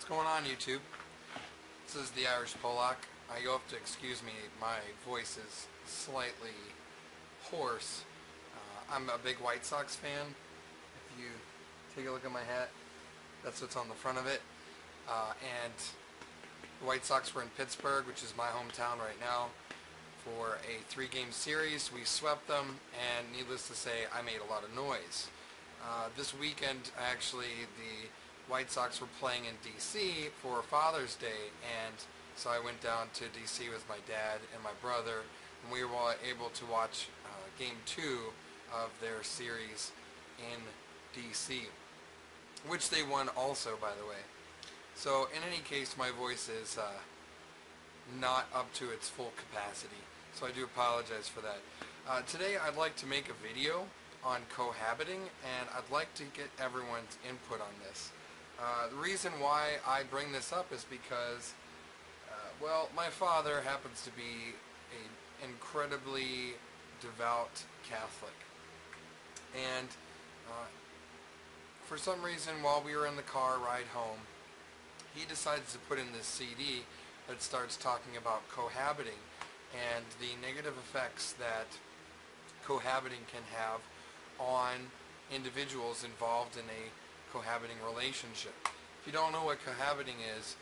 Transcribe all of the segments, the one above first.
going on, YouTube? This is the Irish Pollock. You'll have to excuse me, my voice is slightly hoarse. I'm a big White Sox fan. If you take a look at my hat, that's what's on the front of it. And the White Sox were in Pittsburgh, which is my hometown right now, for a 3-game series. We swept them, and needless to say, I made a lot of noise. This weekend, actually, the White Sox were playing in D.C. for Father's Day, and so I went down to D.C. with my dad and my brother, and we were able to watch Game 2 of their series in D.C., which they won also, by the way. So in any case, my voice is not up to its full capacity, so I do apologize for that. Today I'd like to make a video on cohabiting, and I'd like to get everyone's input on this. The reason why I bring this up is because, well, my father happens to be an incredibly devout Catholic, and for some reason, while we were in the car ride home, he decides to put in this CD that starts talking about cohabiting and the negative effects that cohabiting can have on individuals involved in a cohabiting relationship. If you don't know what cohabiting is,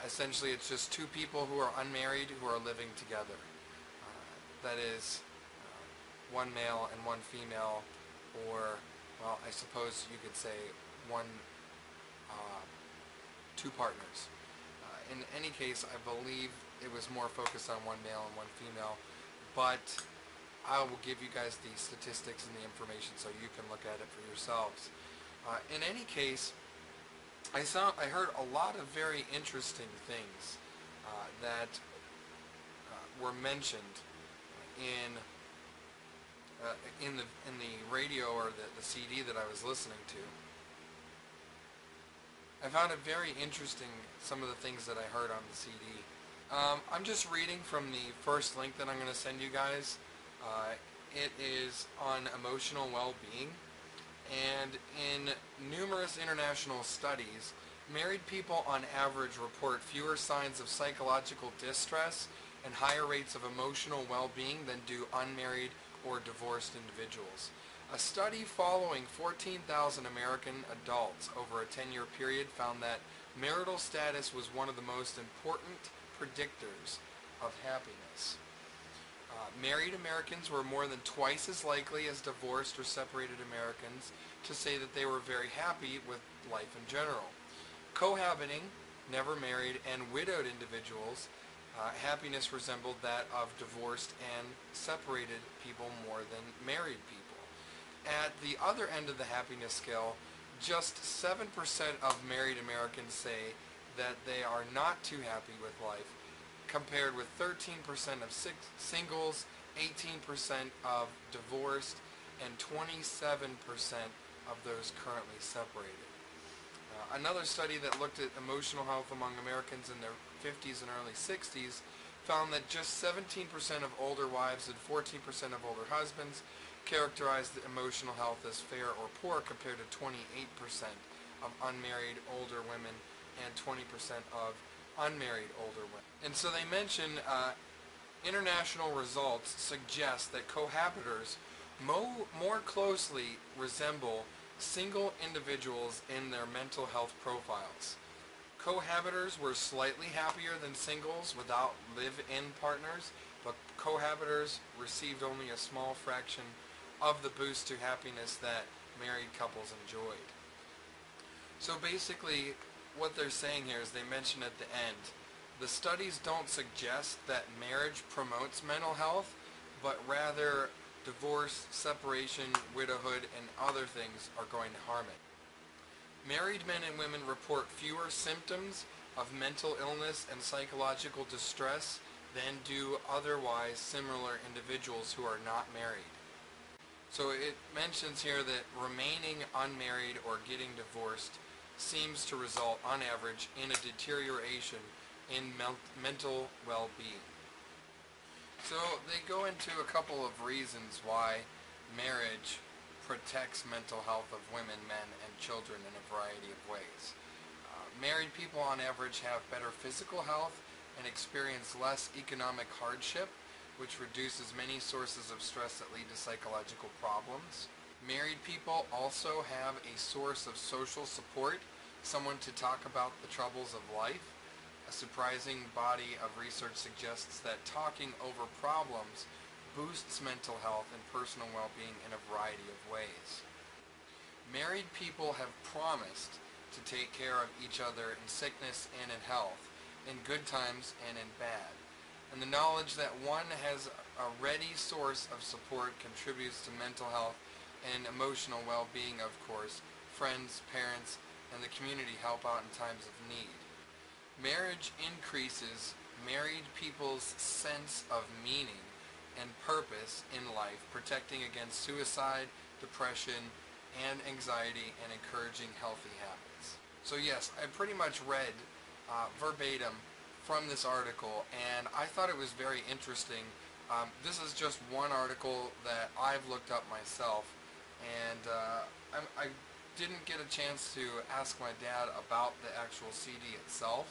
essentially it's just two people who are unmarried who are living together. That is one male and one female, or, well, I suppose you could say two partners. In any case, I believe it was more focused on one male and one female, but I will give you guys the statistics and the information so you can look at it for yourselves. In any case, I heard a lot of very interesting things that were mentioned in the radio or the CD that I was listening to. I found it very interesting, some of the things that I heard on the CD. I'm just reading from the first link that I'm going to send you guys. It is on emotional well-being, and in numerous international studies, married people on average report fewer signs of psychological distress and higher rates of emotional well-being than do unmarried or divorced individuals. A study following 14,000 American adults over a 10-year period found that marital status was one of the most important predictors of happiness. Married Americans were more than twice as likely as divorced or separated Americans to say that they were very happy with life in general. Cohabiting, never married, and widowed individuals, happiness resembled that of divorced and separated people more than married people. At the other end of the happiness scale, just 7% of married Americans say that they are not too happy with life, compared with 13% of singles, 18% of divorced, and 27% of those currently separated. Another study that looked at emotional health among Americans in their 50s and early 60s found that just 17% of older wives and 14% of older husbands characterized emotional health as fair or poor, compared to 28% of unmarried older women and 20% of unmarried older women. And so they mention international results suggest that cohabitors more closely resemble single individuals in their mental health profiles. Cohabitors were slightly happier than singles without live-in partners, but cohabitors received only a small fraction of the boost to happiness that married couples enjoyed. So basically, what they're saying here is, they mention at the end, the studies don't suggest that marriage promotes mental health, but rather divorce, separation, widowhood, and other things are going to harm it. Married men and women report fewer symptoms of mental illness and psychological distress than do otherwise similar individuals who are not married. So it mentions here that remaining unmarried or getting divorced seems to result, on average, in a deterioration in mental well-being. So they go into a couple of reasons why marriage protects mental health of women, men, and children in a variety of ways. Married people on average have better physical health and experience less economic hardship, which reduces many sources of stress that lead to psychological problems. Married people also have a source of social support, someone to talk about the troubles of life. A surprising body of research suggests that talking over problems boosts mental health and personal well-being in a variety of ways. Married people have promised to take care of each other in sickness and in health, in good times and in bad. And the knowledge that one has a ready source of support contributes to mental health and emotional well-being, of course. Friends, parents, and the community help out in times of need. Marriage increases married people's sense of meaning and purpose in life, protecting against suicide, depression, and anxiety, and encouraging healthy habits. So yes, I pretty much read verbatim from this article, and I thought it was very interesting. This is just one article that I've looked up myself, and I didn't get a chance to ask my dad about the actual CD itself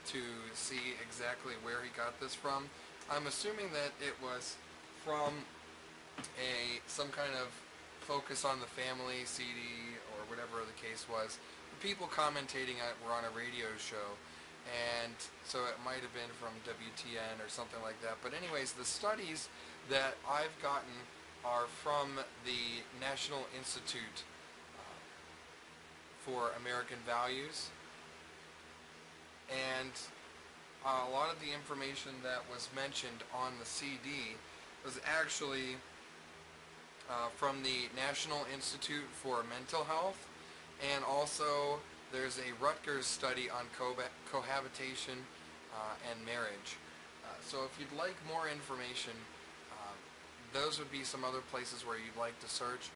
to see exactly where he got this from. I'm assuming that it was from some kind of Focus on the Family CD or whatever the case was. The people commentating on it were on a radio show, and so it might have been from WTN or something like that. But anyways, the studies that I've gotten are from the National Institute for American Values, and a lot of the information that was mentioned on the CD was actually from the National Institute for Mental Health, and also there's a Rutgers study on cohabitation and marriage. So if you'd like more information, those would be some other places where you'd like to search.